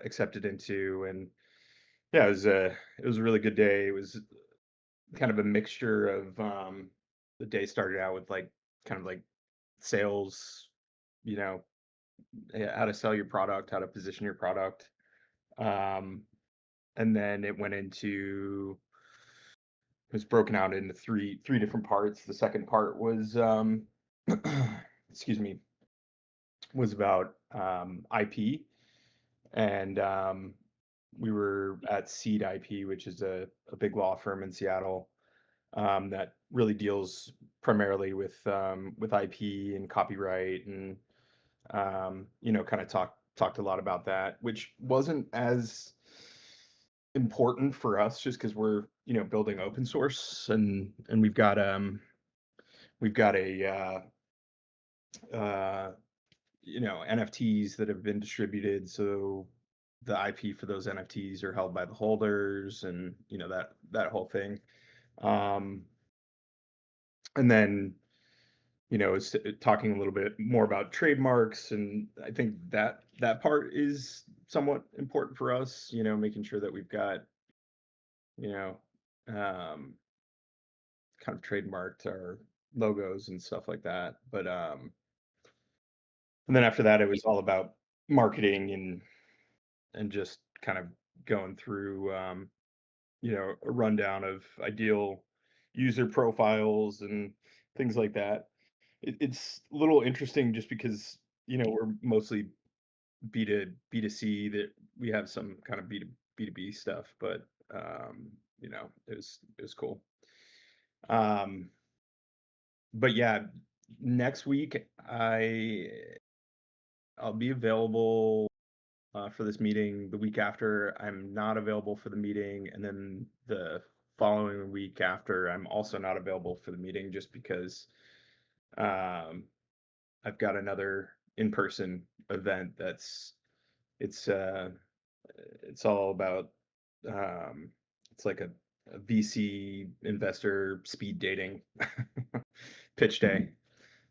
accepted into, and yeah, it was a really good day. It was kind of a mixture of the day started out with like kind of like sales, you know, how to sell your product, how to position your product. Um, and then it went into it was broken out into three different parts. The second part was excuse me, was about IP, and we were at Seed IP, which is a big law firm in Seattle that really deals primarily with IP and copyright, and kind of talked a lot about that, which wasn't as important for us just because we're building open source, and we've got a NFTs that have been distributed, so the IP for those NFTs are held by the holders, and that whole thing. Um, and then is talking a little bit more about trademarks, and I think that part is somewhat important for us. Making sure that we've got you know um, kind of trademarked our logos and stuff like that. But and then after that, it was all about marketing and just kind of going through a rundown of ideal user profiles and things like that. It's a little interesting just because we're mostly B to C, that we have some kind of B to B stuff, but it was cool. Um, but yeah, next week I'll be available for this meeting. The week after, I'm not available for the meeting, and then the following week after, I'm also not available for the meeting, just because um, I've got another in-person event it's uh, it's all about um, it's like a VC investor speed dating pitch day.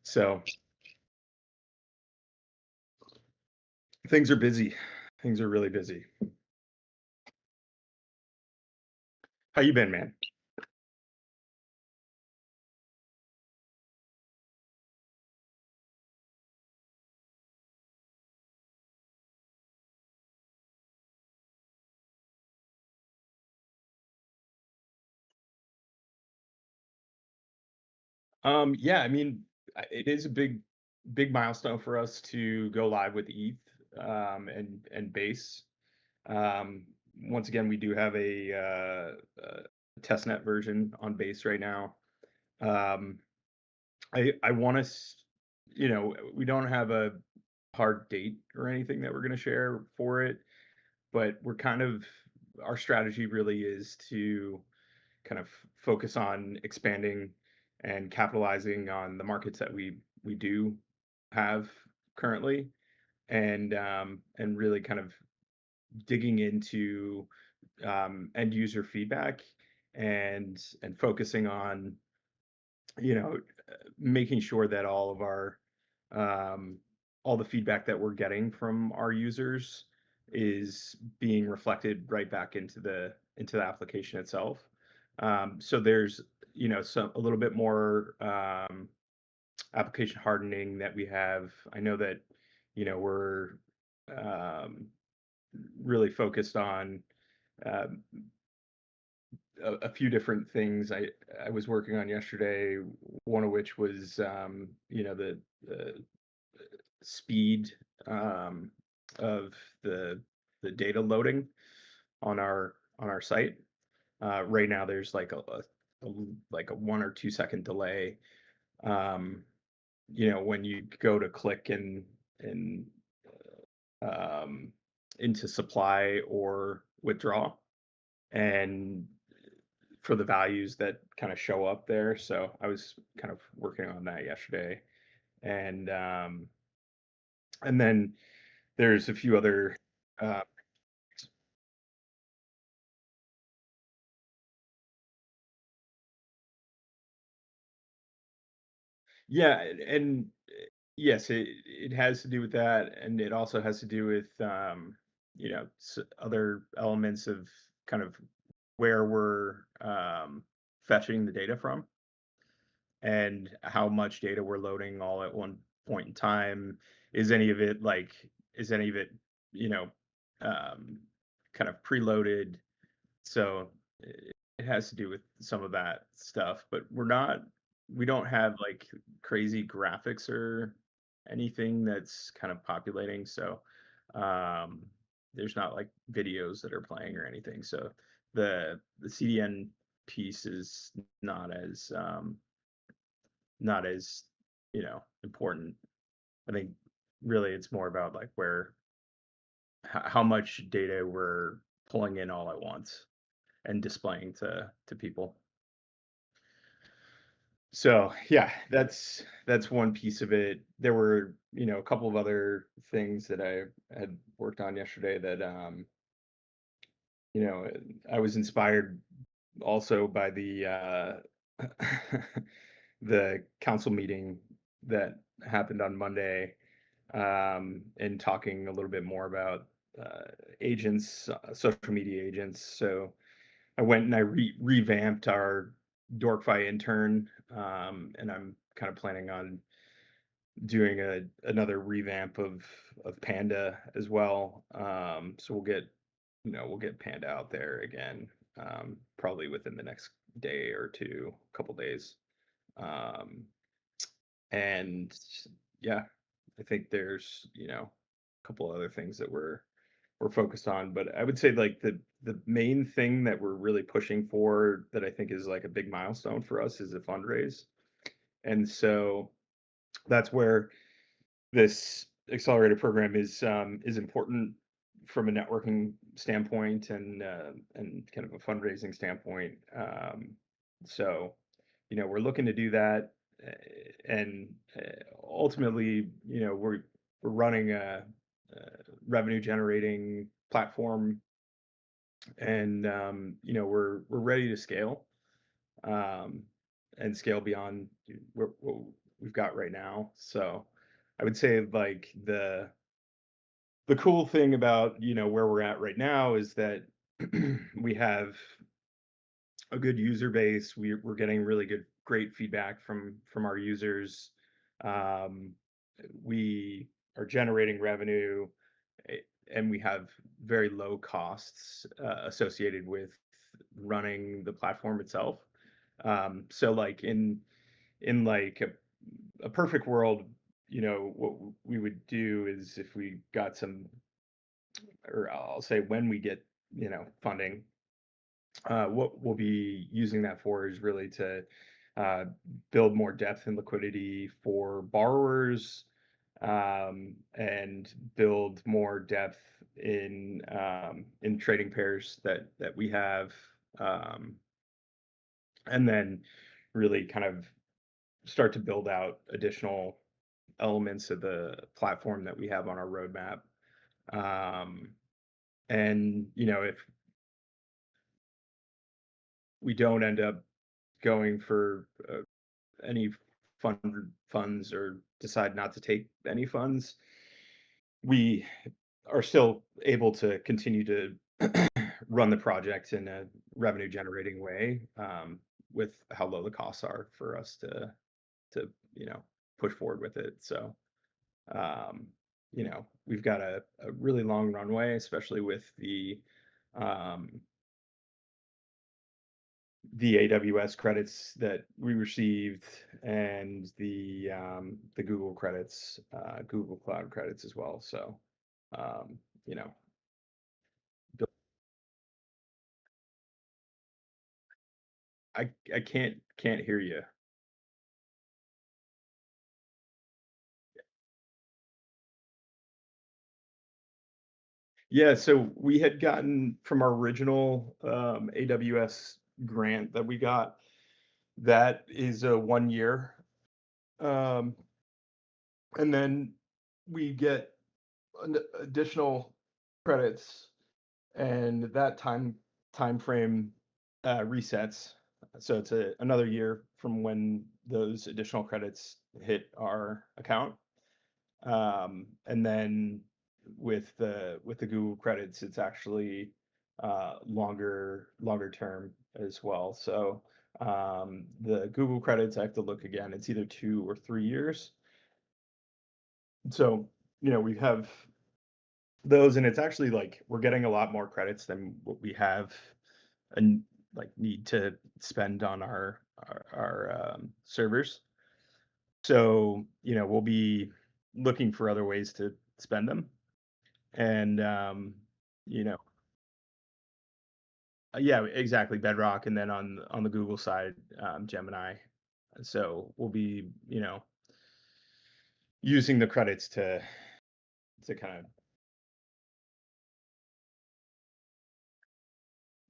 So things are busy. Things are really busy. How you been, man? Yeah, I mean, it is a big milestone for us to go live with ETH and Base. Um, Once again, we do have a testnet version on Base right now. Um, I want us, we don't have a hard date or anything that we're going to share for it, but our strategy really is to kind of focus on expanding and capitalizing on the markets that we do have currently, and really kind of digging into end user feedback, and focusing on making sure that um, all the feedback that we're getting from our users is being reflected right back into the application itself. So there's some a little bit more application hardening that we have. I know that we're um, really focused on um, a few different things I was working on yesterday. One of which was the speed um, of the data loading on our site. Right now, there's like a 1 or 2 second delay. Um, when you go to click and um, into supply or withdraw, and for the values that kind of show up there. So I was kind of working on that yesterday, and then there's a few other. Uh, yeah, and yes, it has to do with that, and it also has to do with other elements of kind of where we're fetching the data from and how much data we're loading all at one point in time. Is any of it is any of it, you know, um, kind of preloaded? So it has to do with some of that stuff, but we don't have like crazy graphics or anything that's kind of populating. So um, there's not like videos that are playing or anything. So the CDN piece is not as not as important. I think really it's more about like how much data we're pulling in all at once and displaying to people. So yeah, that's one piece of it. There were, a couple of other things that I had worked on yesterday that you know, I was inspired also by the council meeting that happened on Monday, and talking a little bit more about agents, social media agents. So I went and I revamped our Dorkfy intern, and I'm kind of planning on doing another revamp of Panda as well. So we'll get Panda out there again, probably within the next day or two, couple days. Um, and yeah, I think there's a couple other things that we're focused on, but I would say like the main thing that we're really pushing for that I think is like a big milestone for us is a fundraise. And so that's where this accelerator program is important from a networking standpoint and kind of a fundraising standpoint. So we're looking to do that, uh, and ultimately, we're running a revenue generating platform, and we're ready to scale, um, and scale beyond what we've got right now. So I would say like the cool thing about where we're at right now is that we have a good user base. We're getting really great feedback from our users. Um, we are generating revenue, eh, and we have very low costs associated with running the platform itself. So like in like a perfect world, what we would do is if we got some, or I'll say when we get funding, what we'll be using that for is really to uh, build more depth and liquidity for borrowers, and build more depth in trading pairs that we have, um, and then really kind of start to build out additional elements of the platform that we have on our roadmap. Um, and if we don't end up going for any funds or decide not to take any funds, we are still able to continue to run the project in a revenue generating way, with how low the costs are for us to push forward with it. So we've got a really long runway, especially with um, the AWS credits that we received and the Google credits, Google Cloud credits as well. So, um, you know, I can't hear you. Yeah, so we had gotten from our original AWS grant that we got. That is a 1 year, um, and then we get additional credits, and that time frame resets. So it's another year from when those additional credits hit our account, and then with the Google credits, it's actually longer term as well. So the Google credits, I have to look again. It's either 2 or 3 years. So we have those, and it's actually like we're getting a lot more credits than what we have and like need to spend on our servers. So we'll be looking for other ways to spend them, and you know yeah, exactly, Bedrock, and then on the Google side, Gemini. So we'll be using the credits to kind of.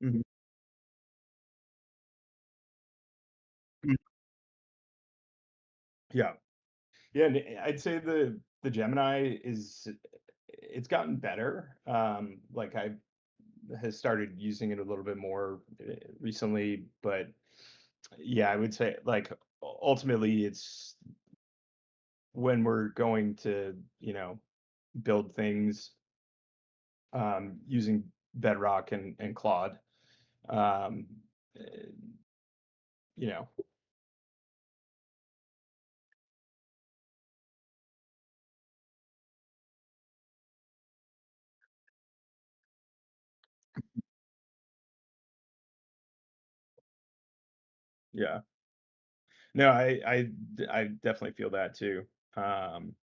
Mhm. Mm. Yeah. Yeah, and I'd say the Gemini it's gotten better. Like I has started using it a little bit more recently, but yeah, I would say like ultimately it's when we're going to, build things using Bedrock and Claude. Um, eh, you know, yeah. No, I definitely feel that too. Um,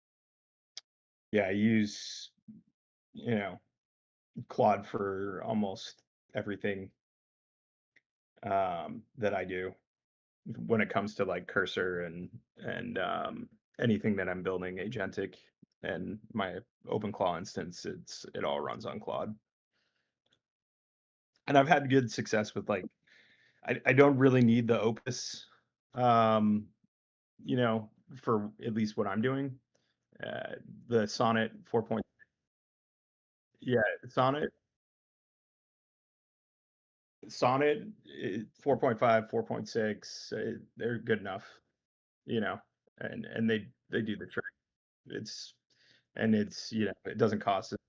yeah, I use, you know, Claude for almost everything that I do when it comes to like cursor and anything that I'm building agentic and my OpenClaw instance, it all runs on Claude. And I've had good success with like I don't really need the Opus, um, you know, for at least what I'm doing. Uh, the Sonnet 4. Yeah, Sonnet 4.5, 4.6, they're good enough, you know, and they do the trick. It's and it's it doesn't cost it.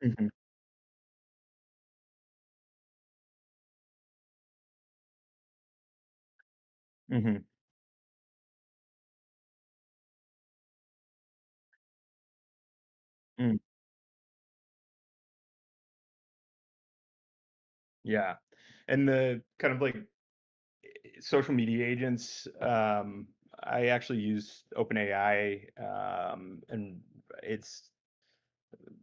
Mhm, mhm, mm, yeah, and the kind of like social media agents, I actually use OpenAI, and it's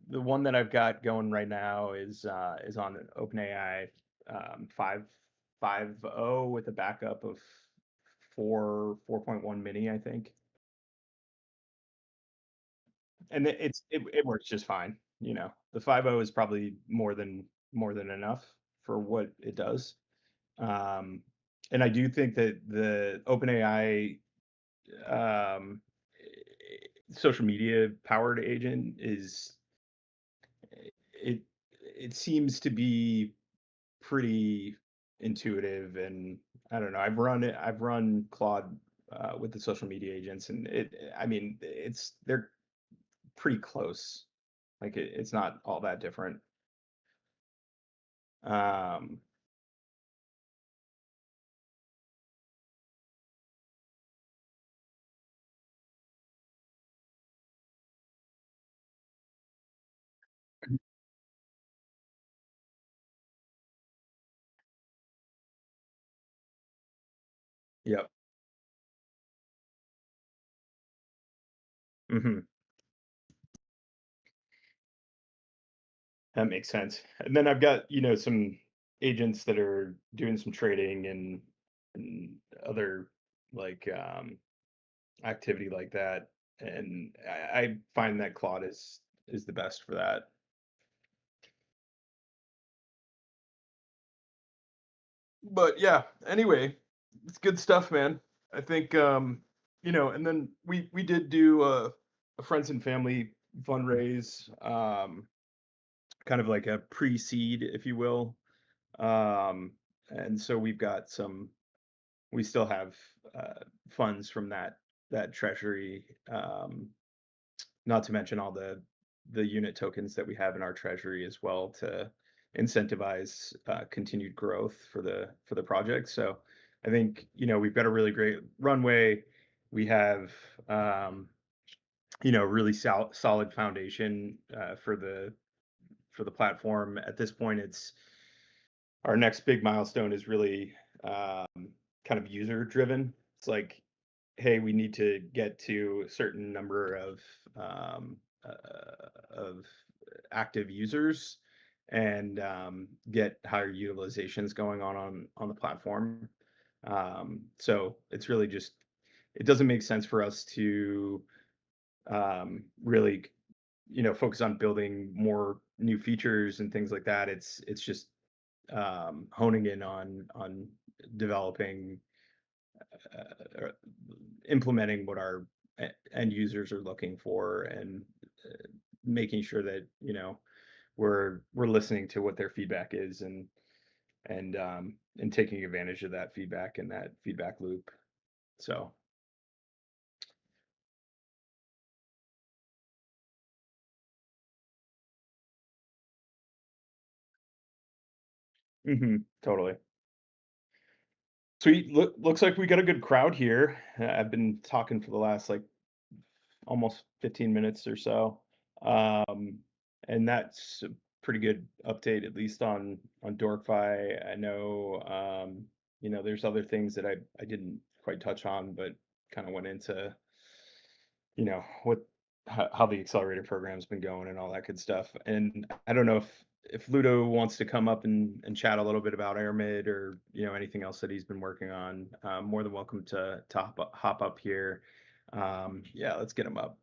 the one that I've got going right now is on OpenAI 5.0 with a backup of 4.1 mini, I think, and it works just fine. The 5.0 is probably more than enough for what it does. Um, and I do think that the OpenAI um, social media powered agent it it seems to be pretty intuitive, and I don't know. I've run Claude with the social media agents, and I mean they're pretty close. Like it's not all that different. Um, yep. Hmm. That makes sense. And then I've got, some agents that are doing some trading and other like activity like that. And I find that Claude is the best for that. But yeah, anyway, it's good stuff, man. I think and then we did do a friends and family fundraise, kind of like a pre-seed, if you will. And so we've got some we still have funds from that treasury. Not to mention all the unit tokens that we have in our treasury as well to incentivize continued growth for the project. So I think we've got a really great runway. We have really solid foundation for the platform. At this point, it's our next big milestone is really kind of user driven. It's like, hey, we need to get to a certain number of active users and get higher utilizations going on the platform. So it's really just it doesn't make sense for us to really focus on building more new features and things like that. It's just honing in on developing or implementing what our end users are looking for and making sure that we're listening to what their feedback is and taking advantage of that feedback and that feedback loop. So totally sweet. Looks like we got a good crowd here. I've been talking for the last like almost 15 minutes or so. Um, and that's a pretty good update, at least on Dorkfi. I know, there's other things that I didn't quite touch on, but kind of went into, what how the accelerator program's been going and all that good stuff. And I don't know if Ludo wants to come up and chat a little bit about Airmid or anything else that he's been working on. More than welcome to hop up here. Yeah, let's get him up.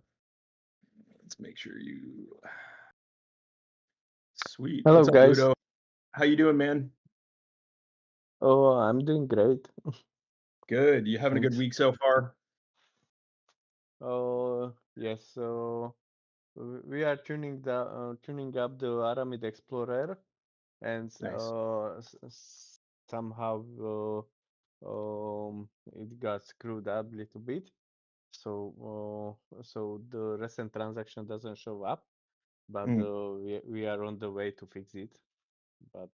Let's make sure you sweet. Hello, What's up, guys. Ludo? How you doing, man? Oh, I'm doing great. Good. You having a good Thanks. week so far? Oh, yes. So we are tuning up the Aramid Explorer, and Nice. somehow it got screwed up a little bit. So the recent transaction doesn't show up, but Mm, we are on the way to fix it. But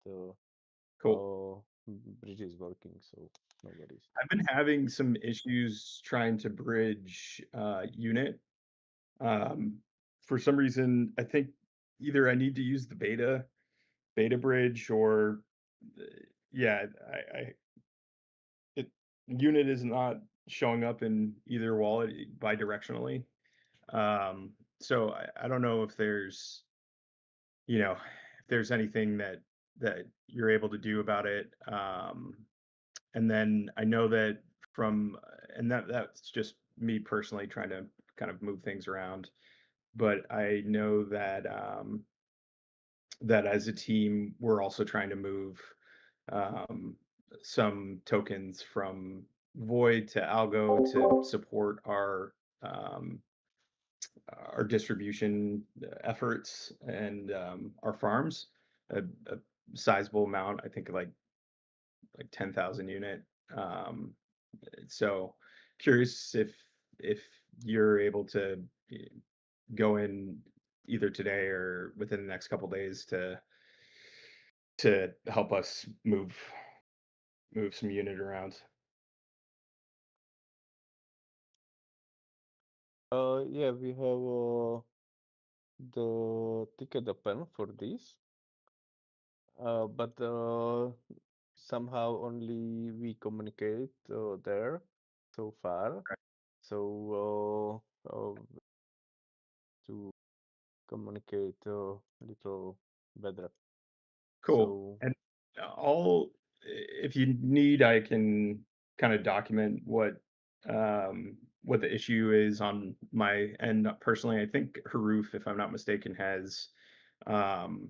cool. bridge is working, so no worries. I've been having some issues trying to bridge unit. Um, for some reason, I think either I need to use the beta bridge or uh, yeah, I it unit is not showing up in either wallet bidirectionally. So I don't know if there's anything that you're able to do about it. And then I know that and that's just me personally trying to kind of move things around. But I know that as a team, we're also trying to move um, some tokens from Void to Algo to support um, our distribution efforts and our farms. A sizable amount, I think, like 10,000 unit. Um, so curious if you're able to go in either today or within the next couple days to help us move some unit around. Yeah, we have the ticket open for this, but somehow only we communicate there so far. Right. So to communicate a little better. Cool. So And I'll if you need, I can kind of document what the issue is on my end personally. I think Haroof, if I'm not mistaken, um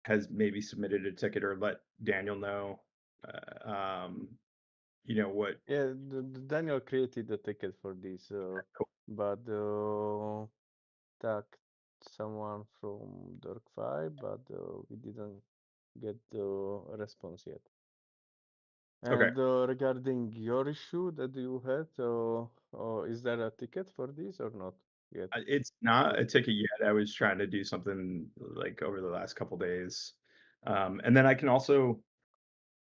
has maybe submitted a ticket or let Daniel know what. yeah, the Daniel created the ticket for this, Cool. but tagged someone from Dork5, but we didn't get the response yet. Okay. And regarding your issue that you had, is there a ticket for this or not yet? It's not a ticket yet. I was trying to do something like over the last couple days. And then I can also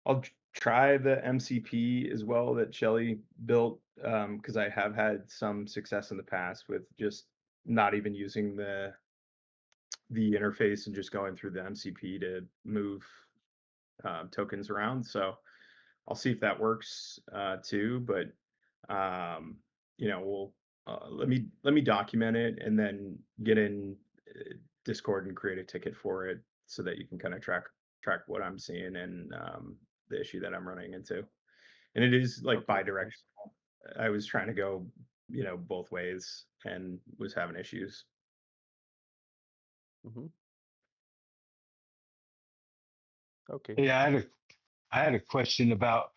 I'll try the MCP as well that Shelly built, because I have had some success in the past with just not even using the interface and just going through the MCP to move tokens around. So I'll see if that works too. But um, we'll let me document it and then get in Discord and create a ticket for it so that you can kind of track what I'm seeing and the issue that I'm running into. And it is like Okay, nice. bi-directional. I was trying to go, both ways and was having issues. Hmm. Okay. Yeah, I had a question about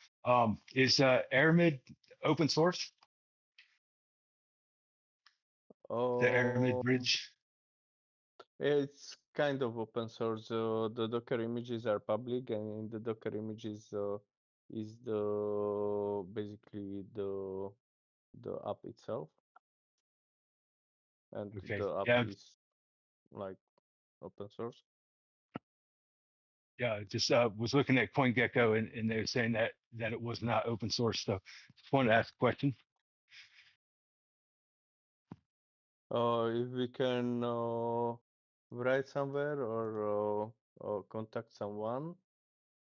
is Aramid open source? The Aramid Oh, bridge? it's kind of open source. The Docker images are public, and in the Docker images is the basically the app itself, and Okay. the app Yeah, is like open source. yeah. Just was looking at CoinGecko and they were saying that it was not open source. So just wanted to ask a question. If we can write somewhere or contact someone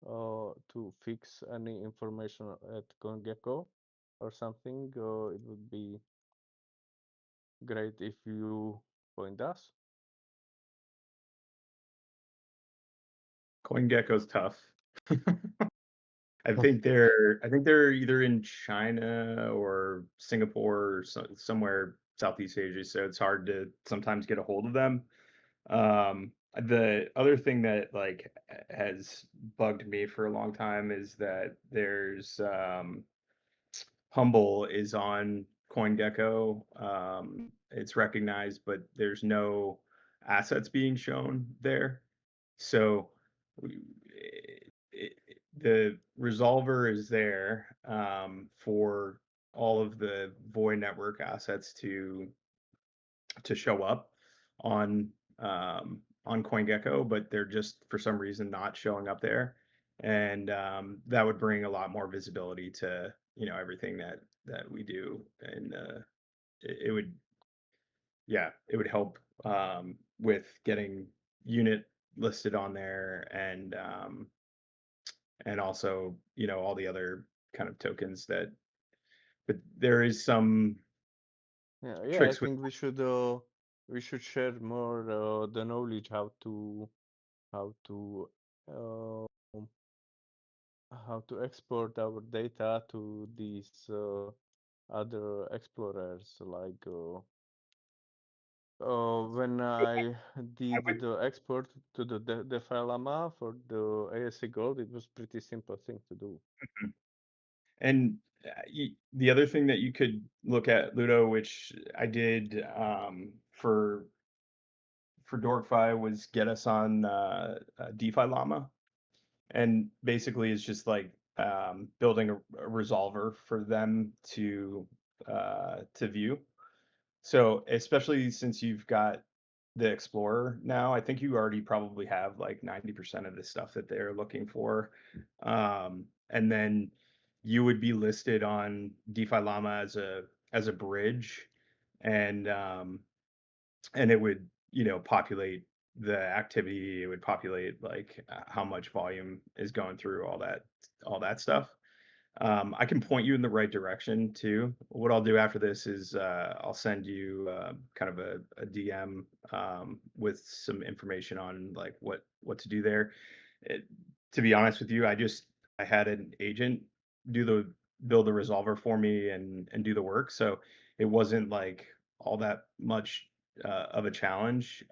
to fix any information at CoinGecko or something, it would be great if you point us. CoinGecko's tough. I think they're either in China or Singapore or somewhere Southeast Asia, so it's hard to sometimes get a hold of them. The other thing that like has bugged me for a long time is that there's Humble is on CoinGecko. It's recognized, but there's no assets being shown there. So the resolver is there for all of the Void network assets to show up on on CoinGecko, but they're just for some reason not showing up there, and that would bring a lot more visibility to everything that we do, and it would it would help with getting unit listed on there and also all the other kind of tokens that but there is some Yeah, yeah, I tricks with think we should share more the knowledge how to uh, how to export our data to these other explorers. Like when I I did would the export to the DeFi Llama for the ASC Gold, it was pretty simple thing to do. And the other thing that you could look at, Ludo, which I did for DorkFi, was get us on DeFi Llama, and basically it's just like building a resolver for them to view. So especially since you've got the Explorer now, I think you already probably have like 90% of the stuff that they're looking for. And then you would be listed on DeFi Llama as a bridge, and it would, populate the activity, it would populate like how much volume is going through all that stuff. I can point you in the right direction too. What I'll do after this is I'll send you kind of a DM with some information on like what to do there. It, to be honest with you, I had an agent do the build the resolver for me and do the work, so it wasn't like all that much of a challenge.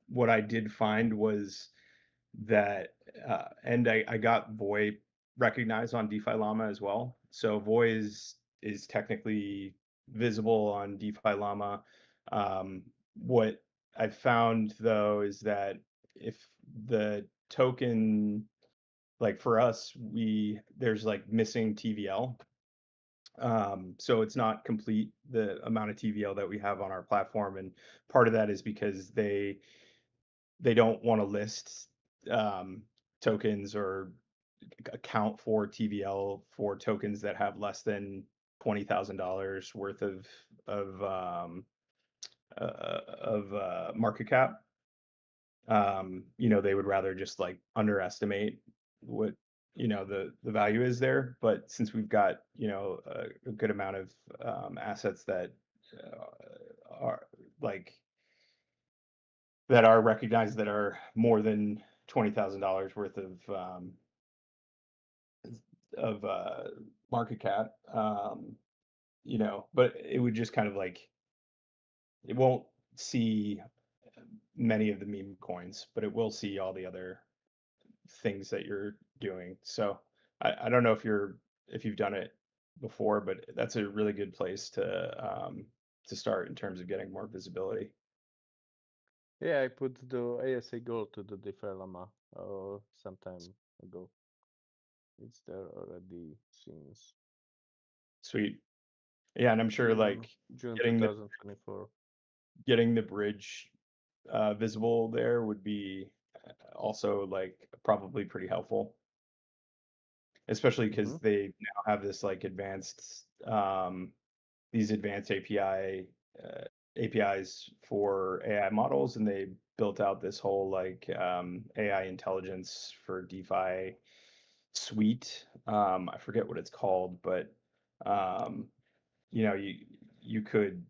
What I did find was that and I got Voy recognized on DeFi Llama as well. So Voy is technically visible on DeFi Llama. What I've found though is that if the token like for us, there's like missing TVL. So it's not complete the amount of TVL that we have on our platform, and part of that is because they don't want to list tokens or account for TVL for tokens that have less than $20,000 worth of market cap. They would rather just like underestimate what the value is there. But since we've got a good amount of assets that are like that are recognized that are more than $20,000 worth of market cap, but it would just kind of like it won't see many of the meme coins, but it will see all the other things that you're doing. So I don't know if you've done it before, but that's a really good place to start in terms of getting more visibility. Yeah, I put the ASA goal to the DeFi some time ago. It's there already since Sweet. Yeah, and I'm sure like June getting the 2024. getting the bridge visible there would be also like probably pretty helpful, especially because they now have this like advanced these advanced APIs for AI models, and they built out this whole like AI intelligence for DeFi suite. I forget what it's called, but um, you could,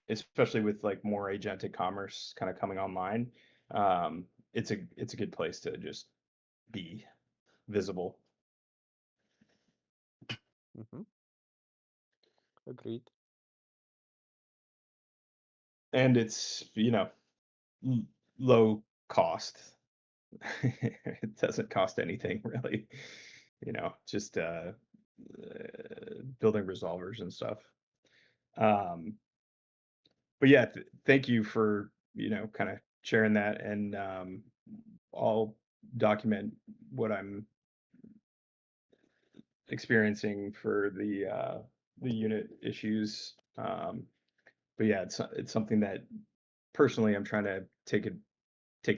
especially with like more agentic commerce kind of coming online, it's a good place to just be visible. Mm-hmm. Agreed. And it's low cost. It doesn't cost anything really, just building resolvers and stuff. But yeah, thank you for kind of sharing that, and I'll document what I'm experiencing for the unit issues. But yeah, it's something that personally I'm trying to take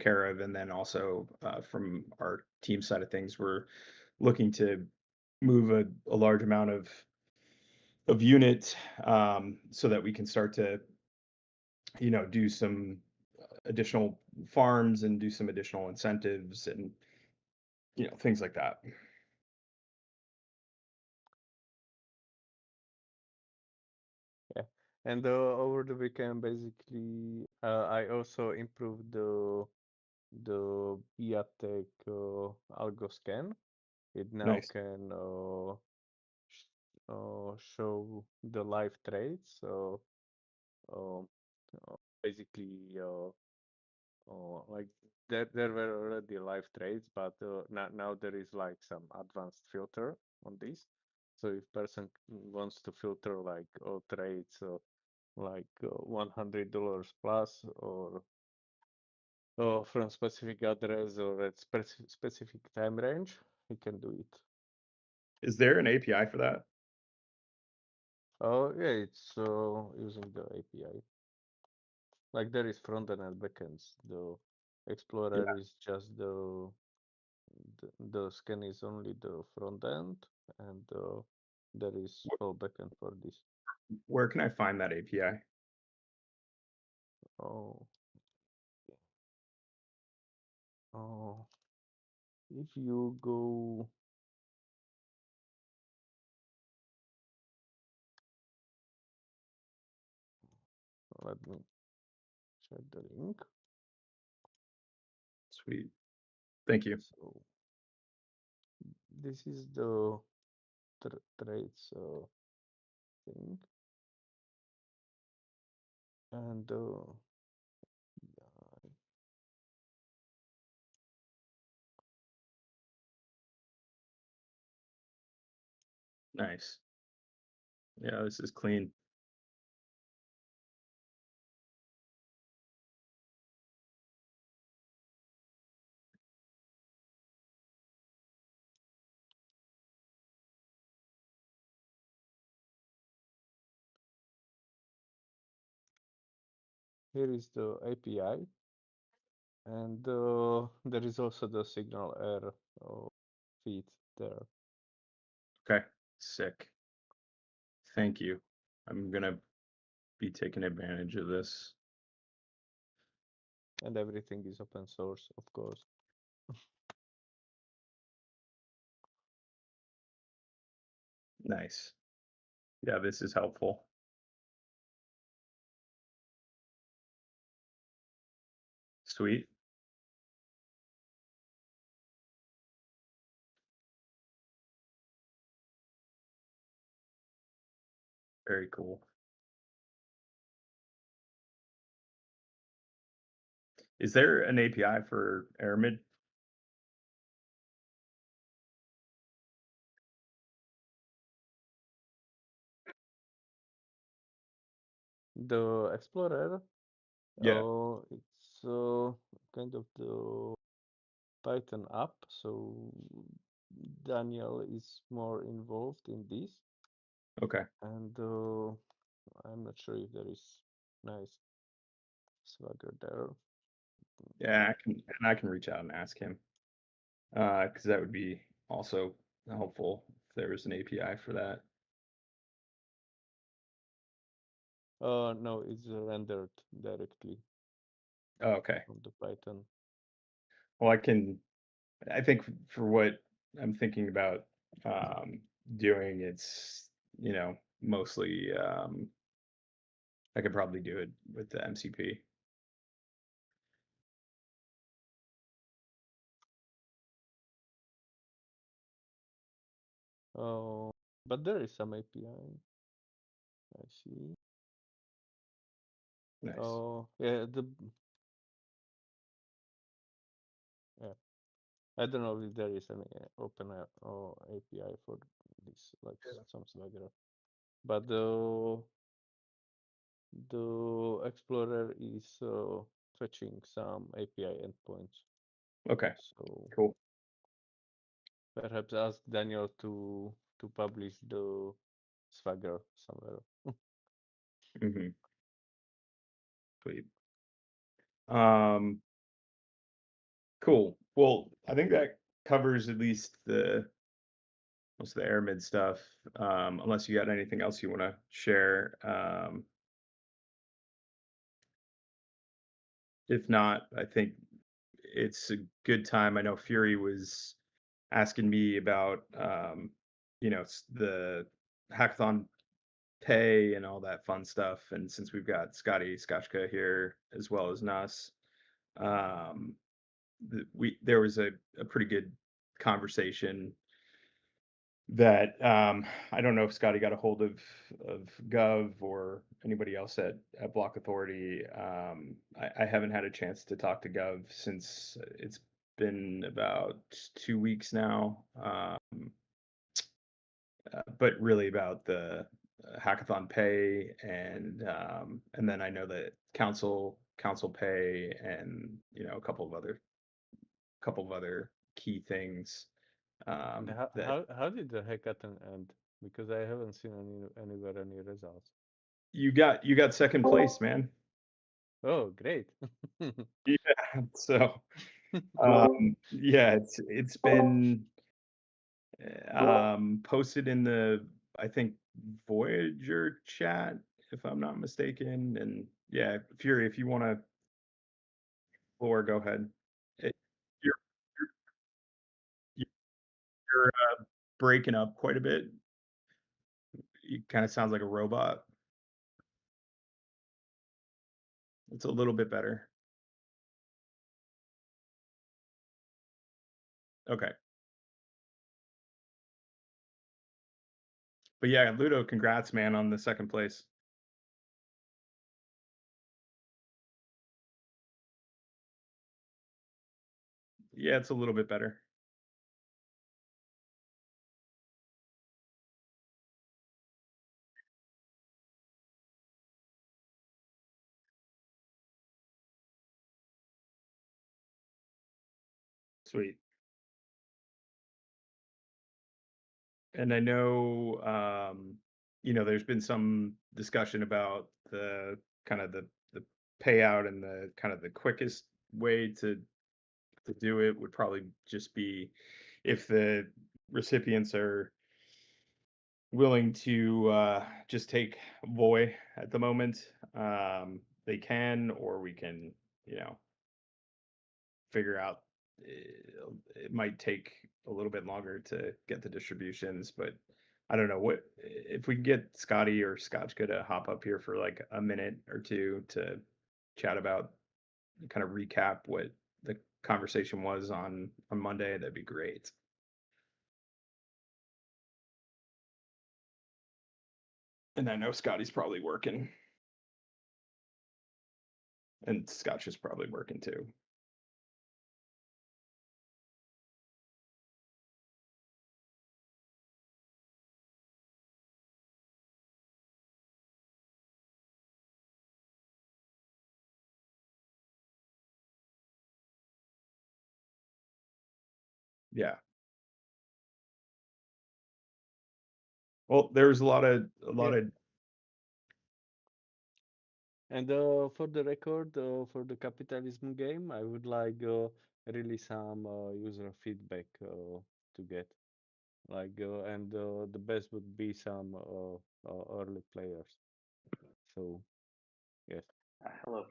care of, and then also from our team side of things, we're looking to move a large amount of unit, so that we can start to do some additional farms and do some additional incentives and things like that. Yeah, and over the weekend, basically, I also improved the Biatech algo scan. It now Nice. can show the live trades. So um, basically, like there were already live trades, but now there is like some advanced filter on this. So if person wants to filter like all trades, like $100 plus, or from specific address or at specific time range, he can do it. Is there an API for that? Oh yeah, it's using the API. Like there is front end and backends. The Explorer Yeah. is just the scan is only the front end, and there is whole backend for this. Where can I find that API? Oh, oh, if you go, let me check the link. Sweet. Thank you. So this is the trades thing, and Nice. Yeah, this is clean. here is the API, and there is also the signal air feed there. Okay, sick. Thank you. I'm gonna be taking advantage of this. And everything is open source, of course. Nice. Yeah, this is helpful. Sweet. Very cool. Is there an API for Aramid? The Explorer, Yeah. it's kind of the Python app, so Daniel is more involved in this, Okay. and I'm not sure if there is nice Swagger there. Yeah, I can reach out and ask him. Because that would be also helpful if there was an API for that. No, it's rendered directly Oh, okay. from the Python. Well, I think for what I'm thinking about doing, it's, mostly I could probably do it with the MCP. Oh, but there is some API. I see. Nice. Oh, yeah, yeah. I don't know if there is any open or API for this, like some Swagger, but the Explorer is fetching some API endpoints. Okay. So Cool. perhaps ask Daniel to publish the Swagger somewhere. Mm-hmm. Sweet. Um, cool. Well, I think that covers at least most of the Aramid stuff. Unless you got anything else you want to share. If not, I think it's a good time. I know Fury was asking me about the hackathon pay and all that fun stuff. And since we've got Scotty Skotchka here as well as Nas, um, there was a pretty good conversation that I don't know if Scotty got a hold of Gov or anybody else at Block Authority. I haven't had a chance to talk to Gov since it's been about 2 weeks now. But really about the hackathon pay and then I know that council pay and a couple of other key things And that how did the hackathon end? Because I haven't seen anywhere any results. you got second place, man. Oh, great. Yeah. So yeah, it's been posted in the I think Voyager chat if I'm not mistaken. And yeah, Fury, if you want to floor, go ahead. You're you're breaking up quite a bit. It kind of sounds like a robot. It's a little bit better. Okay. But yeah, Ludo, congrats, man, on the second place. Yeah, it's a little bit better. Sweet. And I know, there's been some discussion about the kind of the payout and the kind of the quickest way to do it would probably just be if the recipients are willing to just take Voy at the moment. They can, or we can, you know, figure out. It might take a little bit longer to get the distributions, but I don't know what if we can get Scotty or Scotchka to hop up here for like a minute or two to chat about, kind of recap what the conversation was on Monday. That'd be great. And I know Scotty's probably working, and Scotch is probably working too. Yeah. Well, there was a lot of And for the record, for the capitalism game, I would like really some user feedback to get. Like, and the best would be some early players. So, yes. Hello.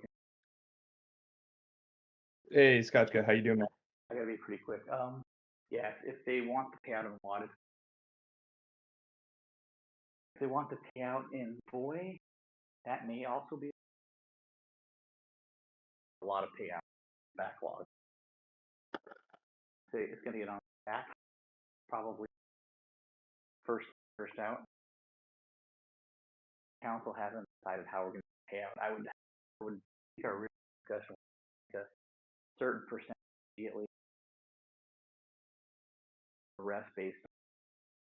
Hey, Scotchka, how you doing, man? I gotta be pretty quick. Yeah, if they want the payout in water, if they want the payout in Voy, that may also be a lot of payout backlog. So it's gonna get on back, probably first out. Council hasn't decided how we're gonna pay out. I would think our real discussion would be a certain percent immediately, the rest based on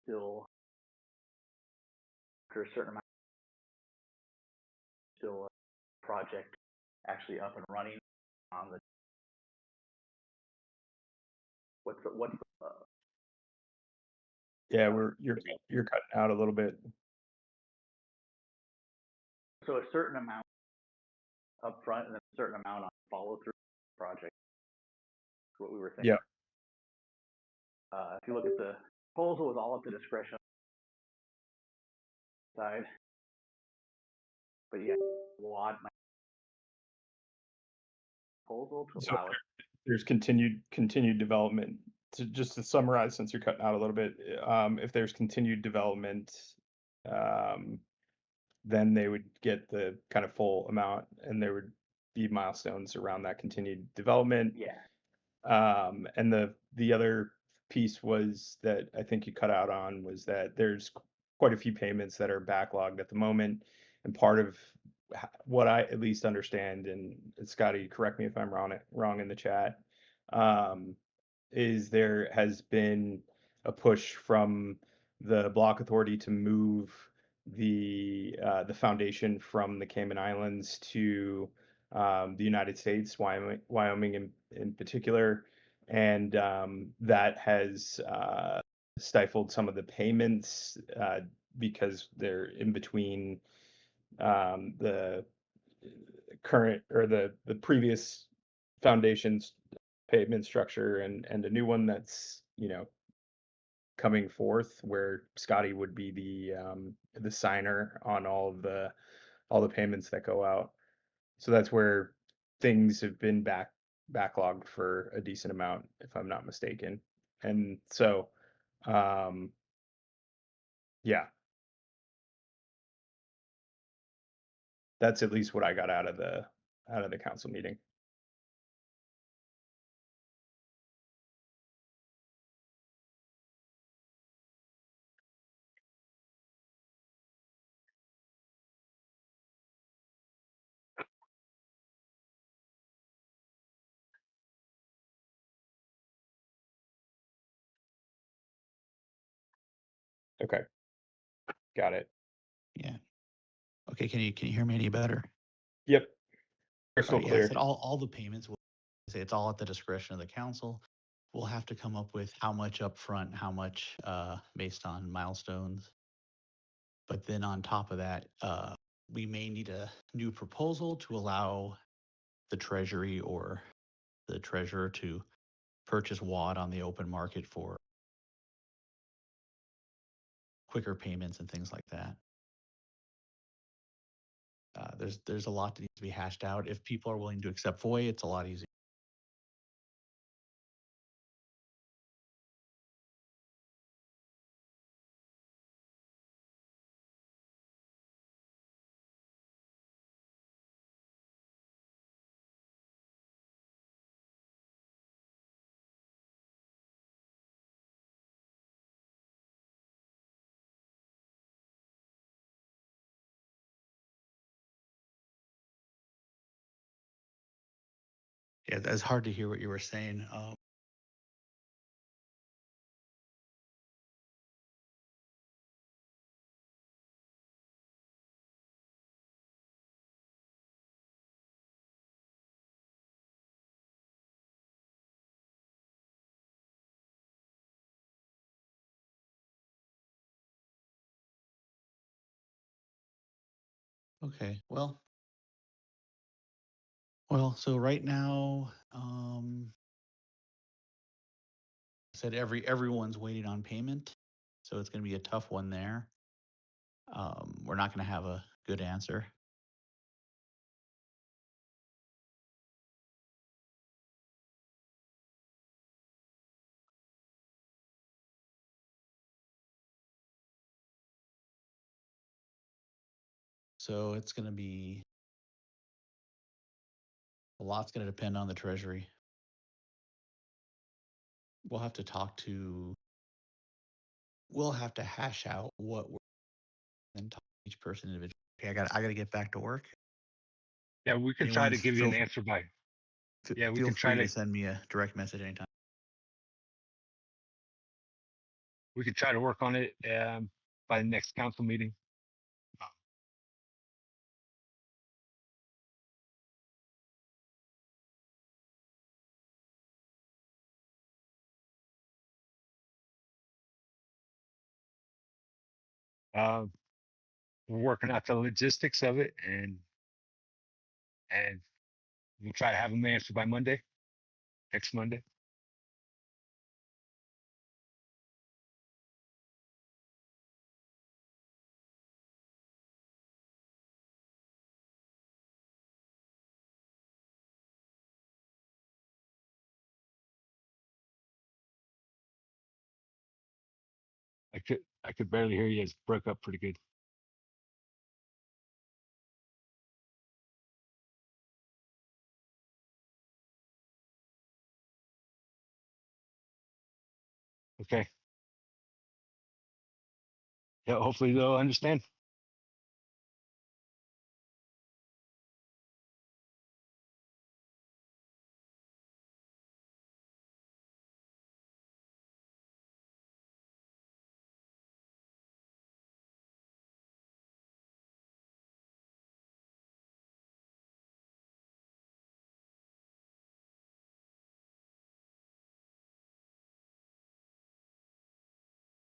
still after a certain amount still a project actually up and running on the what's the Yeah, you're cutting out a little bit. so a certain amount up front and then a certain amount on follow through project. Is what we were thinking. Yeah. If you look at the proposal, was all at the discretion side, but yeah, WAD my proposal to So allow it. there's continued development. Just to summarize, since you're cutting out a little bit, if there's continued development, then they would get the kind of full amount, and there would be milestones around that continued development. Yeah. And the other piece was that I think you cut out on was that there's quite a few payments that are backlogged at the moment, and part of what I at least understand, and Scotty, correct me if I'm wrong in the chat, is there has been a push from the block authority to move the foundation from the Cayman Islands to the United States, Wyoming in particular, and that has stifled some of the payments because they're in between the current or the previous foundation's payment structure and a new one that's, you know, coming forth, where Scotty would be the signer on all the payments that go out. So that's where things have been backlogged for a decent amount, if I'm not mistaken. And so, yeah, that's at least what I got out of the council meeting. Okay, got it. Yeah. Okay. Can you hear me any better? Yep, All crystal right, yeah, I clear. said all the payments will say it's all at the discretion of the council. We'll have to come up with how much upfront, how much based on milestones. But then on top of that, we may need a new proposal to allow the treasury or the treasurer to purchase WAD on the open market for quicker payments and things like that. There's a lot that needs to be hashed out. If people are willing to accept Voy, it's a lot easier. Yeah, it's hard to hear what you were saying. Okay, well, so right now, I said everyone's waiting on payment, so it's going to be a tough one there. We're not going to have a good answer. So it's going to be, a lot's going to depend on the treasury. We'll have to we'll have to hash out what we're, and talk to each person individually. Okay, I got to get back to work. Yeah, we can try Anyone to give you an feel answer by. Yeah, we feel can try free to to send me a direct message anytime. work on it by the next council meeting. We're working out the logistics of it, and we'll try to have them answered by Monday, next Monday. I could barely hear you. It broke up pretty good. Okay. Yeah, hopefully they'll understand.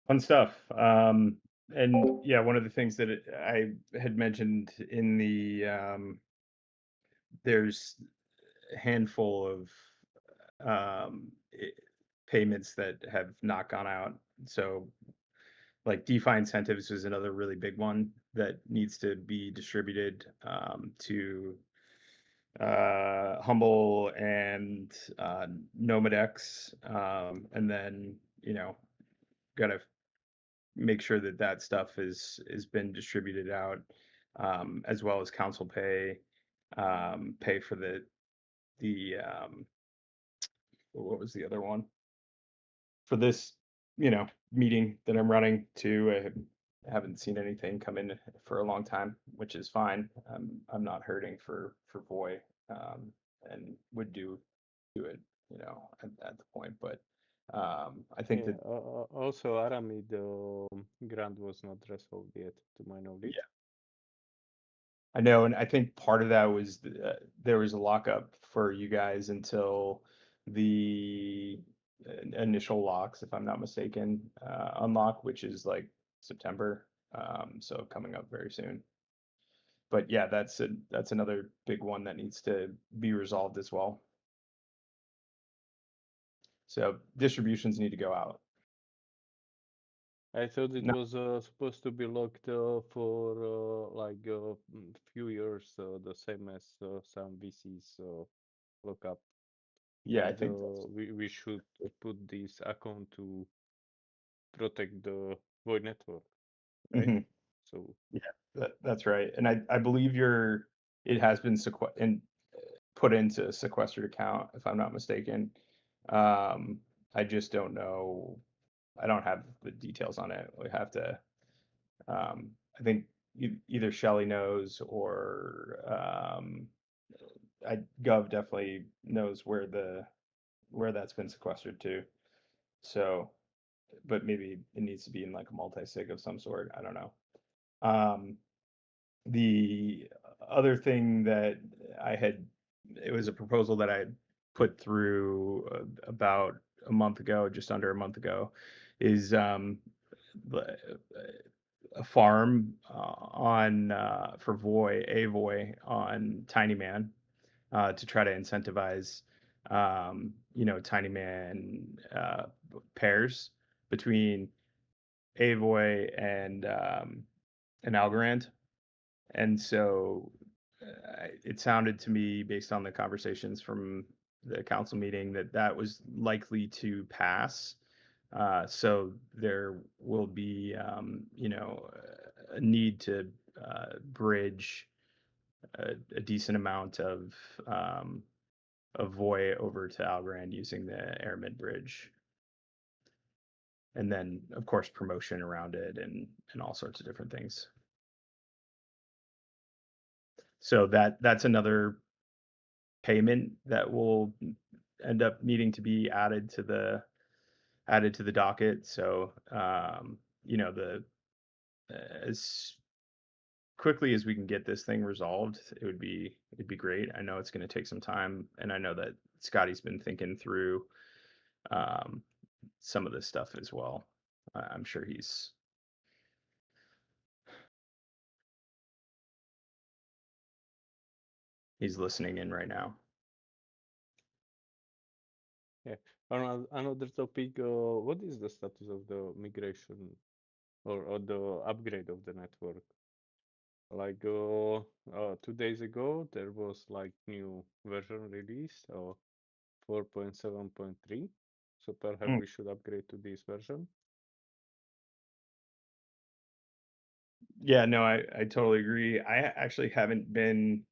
Fun stuff. And yeah, one of the things that I had mentioned in the there's a handful of payments that have not gone out. So like DeFi incentives is another really big one that needs to be distributed to Humble and Nomadex, and then got to make sure that that stuff is been distributed out, as well as council pay, pay for the what was the other one for this meeting that I'm running too. I haven't seen anything come in for a long time, which is fine. I'm not hurting for Voy, and would do it, at the point. But I think Yeah. that Also, Aramid grant was not resolved yet, to my knowledge. yeah, I know, and I think part of that was there was a lockup for you guys until the initial locks, if I'm not mistaken, unlock, which is like September. So coming up very soon. but yeah, that's another big one that needs to be resolved as well. So distributions need to go out. I thought it No, was supposed to be locked for like few years, the same as some VCs lock up. yeah, I And think that's we should put this account to protect the void network, right? mhm, So yeah, that's right. And I believe it has been put into a sequestered account, if I'm not mistaken. Um, I just don't know. I don't have the details on it. We have to. I think either Shelley knows or Gov definitely knows where that's been sequestered to. So, but maybe it needs to be in like a multi-sig of some sort. I don't know. Um, the other thing that it was a proposal that I put through about a month ago, just under a month ago, is a farm on for Voy on Tiny Man to try to incentivize Tiny Man pairs between Avoy and Algorand. And so it sounded to me, based on the conversations from the council meeting, that that was likely to pass. So there will be, a need to bridge a decent amount of Voy over to Algorand using the Airmid bridge. And then, of course, promotion around it and all sorts of different things. So that's another payment that will end up needing to be added to the docket. So the as quickly as we can get this thing resolved, it'd be great. I know it's going to take some time, and I know that Scotty's been thinking through um, some of this stuff as well. I'm sure he's listening in right now. yeah, another topic. What is the status of the migration or the upgrade of the network? Like 2 days ago, there was like new version release or 4.7.3. So perhaps Mm. we should upgrade to this version. Yeah, no, I totally agree. I actually haven't been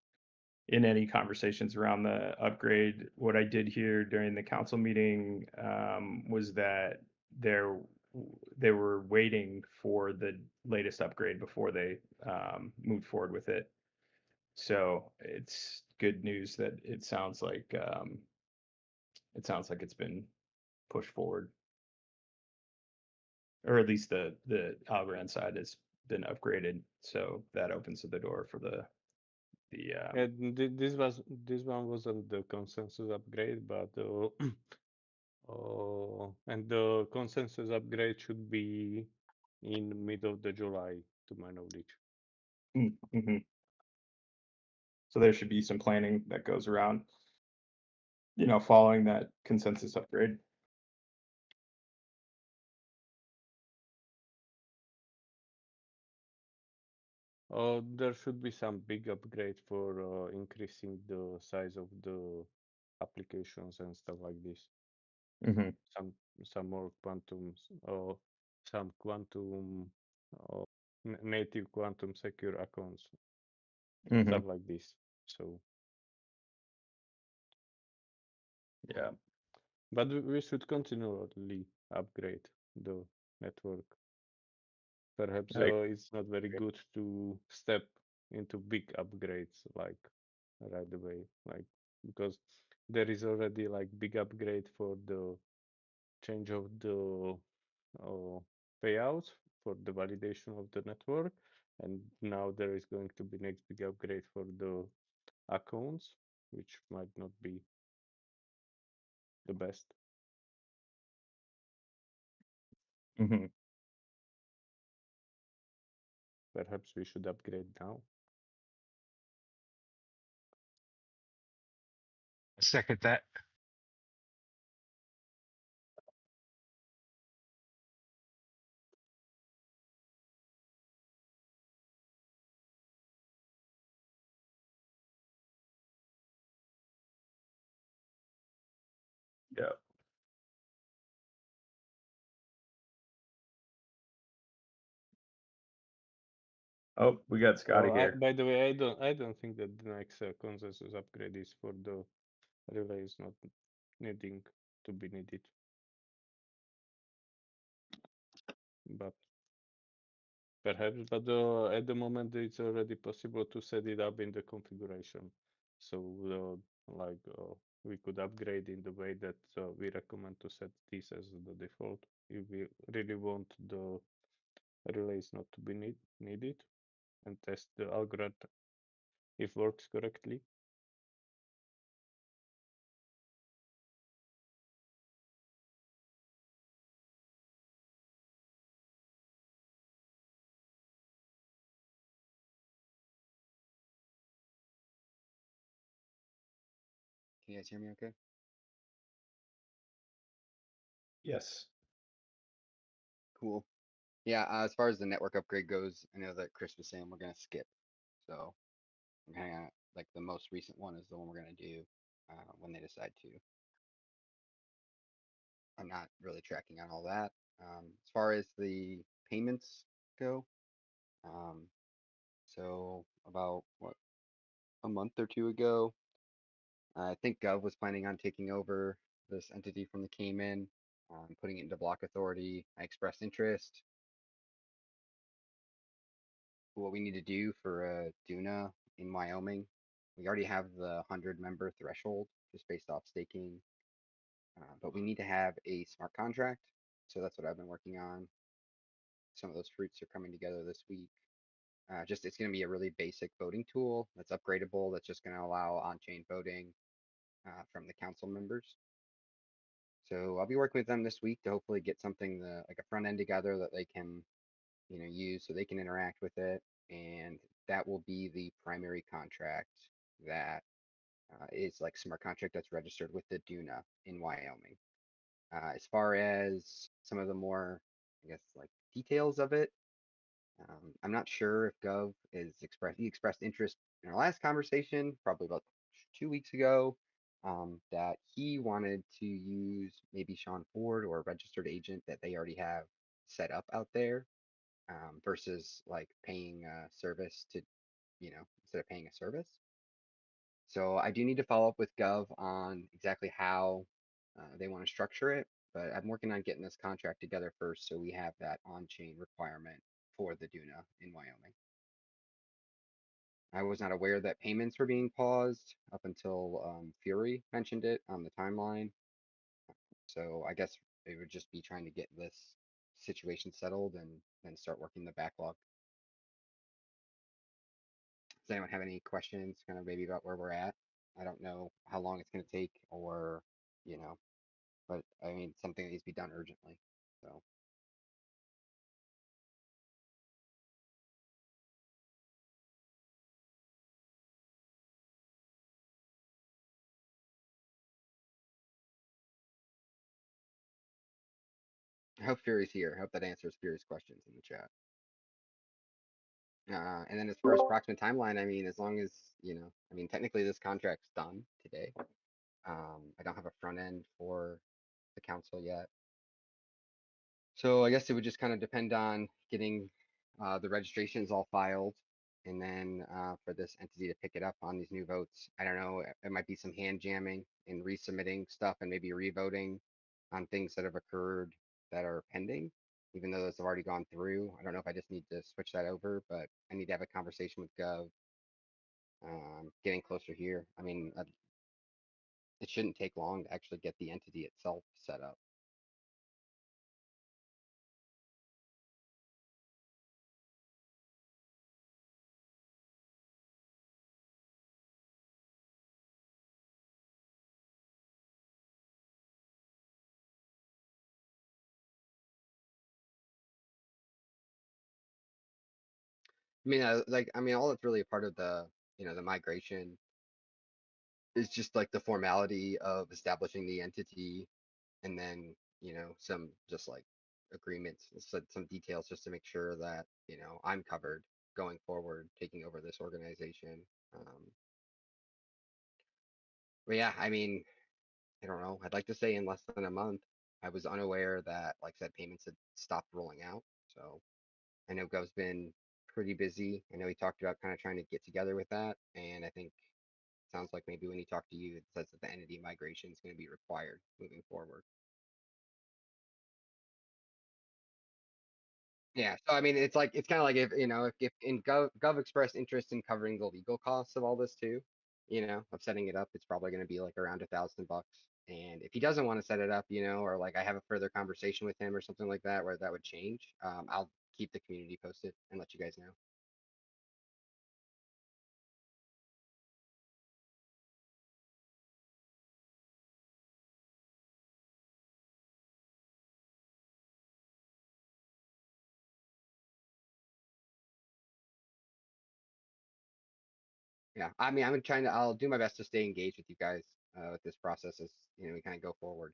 in any conversations around the upgrade. What I did hear during the council meeting was that there they were waiting for the latest upgrade before they moved forward with it. So it's good news that it's been pushed forward, or at least the Algorand side has been upgraded. So that opens the door for the And this one wasn't the consensus upgrade, but and the consensus upgrade should be in mid of the July, to my knowledge. mm-hmm. So there should be some planning that goes around, following that consensus upgrade. There should be some big upgrade for increasing the size of the applications and stuff like this. Mm-hmm. Some more quantums or some quantum or native quantum secure accounts, Mm-hmm. stuff like this. So Yeah. but we should continually upgrade the network. Perhaps it's not very good to step into big upgrades like right away, like because there is already like big upgrade for the change of the payouts for the validation of the network, and now there is going to be next big upgrade for the accounts, which might not be the best. Mm-hmm. Perhaps we should upgrade now. Second that. Yeah. Oh, we got Scotty here. By the way, I don't think that the next consensus upgrade is for the relays not needing to be needed. But perhaps, but at the moment it's already possible to set it up in the configuration. So we could upgrade in the way that we recommend to set this as the default if we really want the relays not to be needed and test the algorithm if works correctly. Can you guys hear me okay? Yes. Cool. Yeah, as far as the network upgrade goes, I know that Chris was saying we're gonna skip. So I'm kinda like the most recent one is the one we're gonna do when they decide to. I'm not really tracking on all that. As far as the payments go, um, so about what, a month or two ago, I think Gov was planning on taking over this entity from the Cayman, putting it into block authority. I expressed interest. What we need to do for Duna in Wyoming, we already have the 100-member threshold just based off staking, but we need to have a smart contract. So that's what I've been working on. Some of those fruits are coming together this week. Just it's going to be a really basic voting tool that's upgradable. That's just going to allow on-chain voting from the council members. So I'll be working with them this week to hopefully get something like a front end together that they can, use so they can interact with it, and that will be the primary contract that is like smart contract that's registered with the Duna in Wyoming. As far as some of the more, I guess, like details of it, I'm not sure if Gov he expressed interest in our last conversation, probably about 2 weeks ago, that he wanted to use maybe Sean Ford or a registered agent that they already have set up out there, versus like paying a service to, instead of paying a service. So I do need to follow up with Gov on exactly how they want to structure it, but I'm working on getting this contract together first so we have that on-chain requirement for the Duna in Wyoming. I was not aware that payments were being paused up until Fury mentioned it on the timeline. So I guess it would just be trying to get this situation settled and then start working the backlog. Does anyone have any questions kind of maybe about where we're at? I don't know how long it's going to take or, but I mean, something that needs to be done urgently. So I hope Fury's here. I hope that answers Fury's questions in the chat. And then as far as approximate timeline, I mean, as long as, I mean, technically this contract's done today. I don't have a front end for the council yet. So I guess it would just kind of depend on getting the registrations all filed, and then for this entity to pick it up on these new votes. I don't know, it might be some hand jamming and resubmitting stuff and maybe revoting on things that have occurred that are pending, even though those have already gone through. I don't know if I just need to switch that over, but I need to have a conversation with Gov. Getting closer here. I mean, it shouldn't take long to actually get the entity itself set up. I mean, all that's really a part of the, the migration is just like the formality of establishing the entity and then, some just like agreements, some details just to make sure that, I'm covered going forward, taking over this organization. Um, but yeah, I mean, I don't know. I'd like to say in less than a month. I was unaware that, like I said, payments had stopped rolling out. So I know Gov's been pretty busy. I know he talked about kind of trying to get together with that. And I think sounds like maybe when he talked to you, it says that the entity migration is going to be required moving forward. Yeah, so I mean, it's kind of like if in Gov expressed interest in covering the legal costs of all this too, of setting it up, it's probably going to be like around $1,000. And if he doesn't want to set it up, or like I have a further conversation with him or something like that where that would change, I'll keep the community posted and let you guys know. Yeah, I mean, I'll do my best to stay engaged with you guys with this process as we kind of go forward.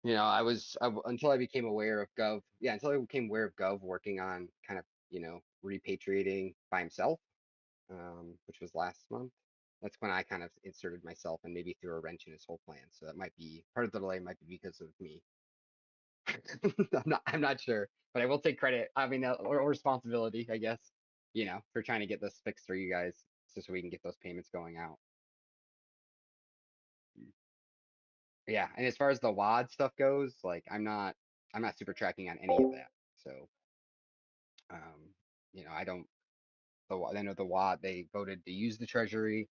Until I became aware of Gov, yeah, until I became aware of Gov working on kind of, repatriating by himself, which was last month. That's when I kind of inserted myself and maybe threw a wrench in his whole plan. So that might be part of the delay might be because of me. I'm not sure, but I will take credit. I mean, or responsibility, I guess, for trying to get this fixed for you guys so we can get those payments going out. Yeah, and as far as the WAD stuff goes, like I'm not super tracking on any of that. So, um, I don't. I know the WAD they voted to use the treasury.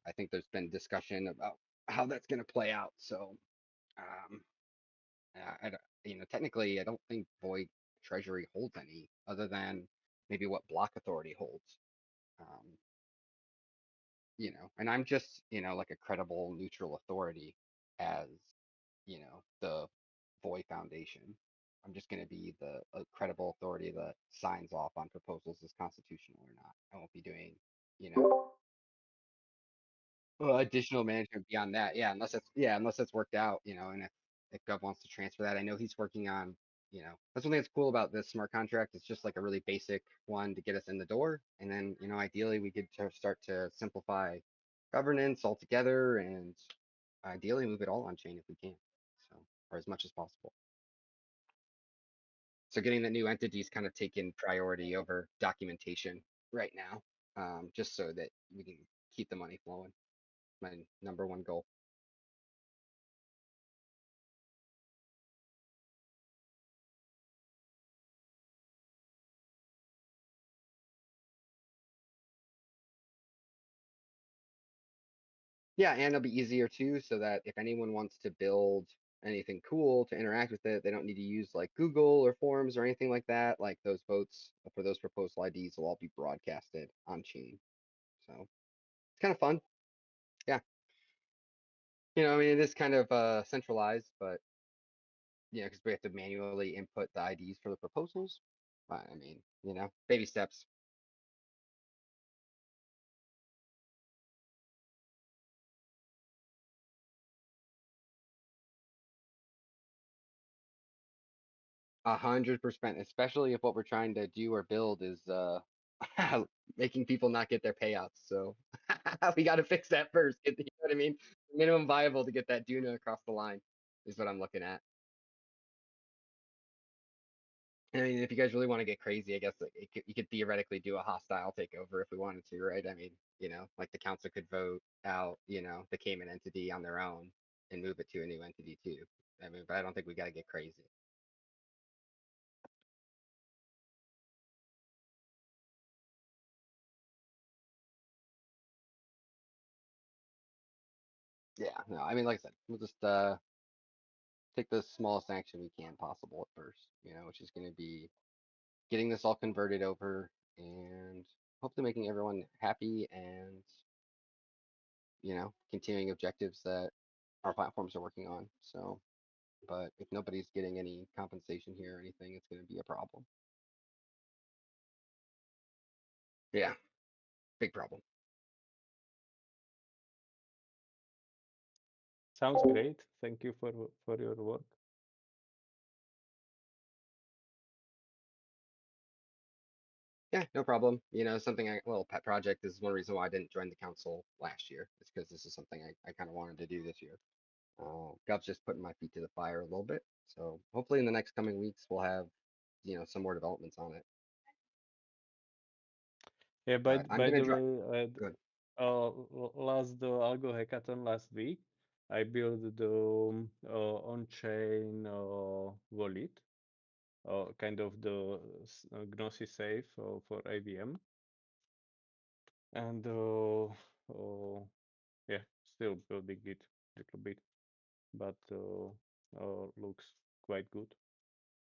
I think there's been discussion about how that's going to play out. So, um, technically, I don't think Void Treasury holds any other than maybe what Block Authority holds. Um, and I'm just, like a credible neutral authority as, the Void Foundation. I'm just going to be the a credible authority that signs off on proposals as constitutional or not. I won't be doing, you know, additional management beyond that. Unless it's worked out, and if Gov wants to transfer that, I know he's working on, that's one thing that's cool about this smart contract. It's just like a really basic one to get us in the door, and then ideally we could start to simplify governance altogether, and ideally move it all on chain if we can, so or as much as possible. So getting the new entities kind of taking priority over documentation right now, just so that we can keep the money flowing. My number one goal. Yeah, and it'll be easier too, so that if anyone wants to build anything cool to interact with it, they don't need to use like Google or Forms or anything like that. Like those votes for those proposal IDs will all be broadcasted on chain. So it's kind of fun. Yeah. I mean, it is kind of centralized, but because we have to manually input the IDs for the proposals. But I mean, baby steps. 100%, especially if what we're trying to do or build is making people not get their payouts. So we got to fix that first. You know what I mean? Minimum viable to get that Duna across the line is what I'm looking at. I mean, if you guys really want to get crazy, I guess like, you could theoretically do a hostile takeover if we wanted to, right? I mean, like the council could vote out, the Cayman entity on their own and move it to a new entity too. I mean, but I don't think we got to get crazy. Yeah, no, I mean, like I said, we'll just take the smallest action we can possible at first, which is going to be getting this all converted over and hopefully making everyone happy and, continuing objectives that our platforms are working on. So, but if nobody's getting any compensation here or anything, it's going to be a problem. Yeah, big problem. Sounds great. Thank you for your work. Yeah, no problem. You know, something a little pet project is one reason why I didn't join the council last year. It's because this is something I kind of wanted to do this year. Gov's just putting my feet to the fire a little bit. So hopefully in the next coming weeks we'll have, you know, some more developments on it. Yeah, But I'm by gonna the drop. way, Good. last the Algo hackathon last week, I built the on-chain wallet, kind of the Gnosis safe for IBM, and yeah, still building it a little bit, but looks quite good.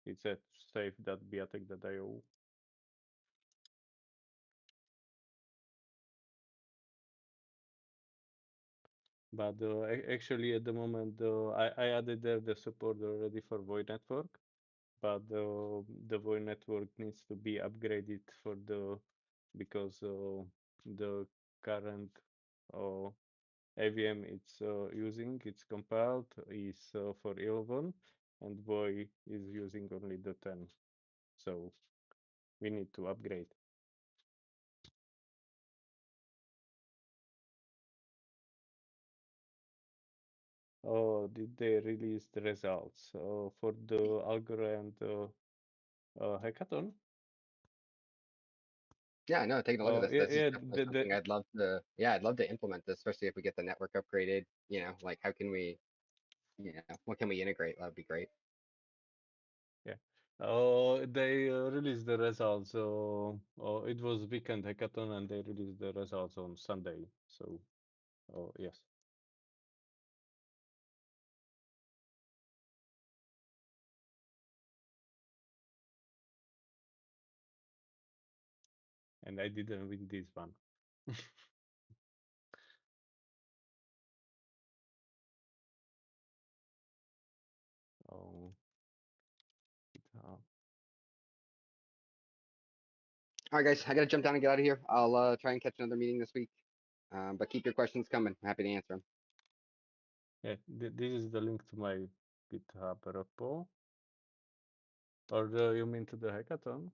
It's at safe.biotech.io. But actually, at the moment, I added there the support already for Void Network, but the Void Network needs to be upgraded for because the current AVM it's using, it's compiled, is for 11, and Void is using only the 10. So we need to upgrade. Did they release the results for the algorithm hackathon? Yeah, no, taking a look at this. Yeah, This is definitely something I'd love to. Yeah, I'd love to implement this, especially if we get the network upgraded. You know, like how can we, you know, what can we integrate? That'd be great. yeah. They released the results. It was weekend hackathon, and they released the results on Sunday. So, yes. And I didn't win this one. Oh, uh, All right, guys, I gotta jump down and get out of here. I'll try and catch another meeting this week. But keep your questions coming. I'm happy to answer them. yeah, this is the link to my GitHub repo. Or you mean to the hackathon?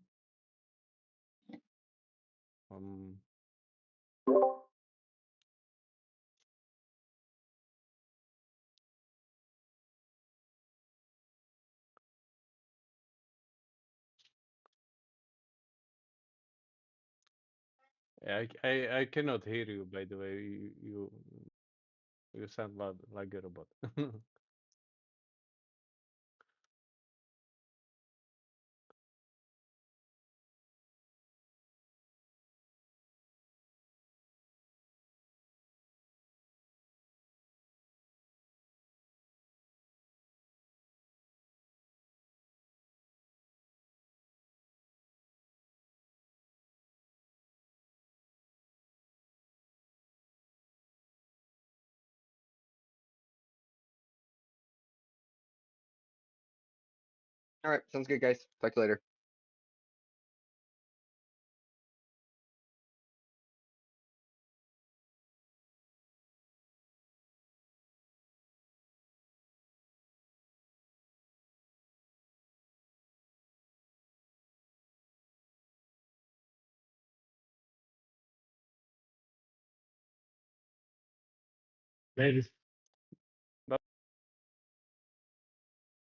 I cannot hear you. By the way, you sound like a robot. All right, sounds good, guys. Talk to you later. Later.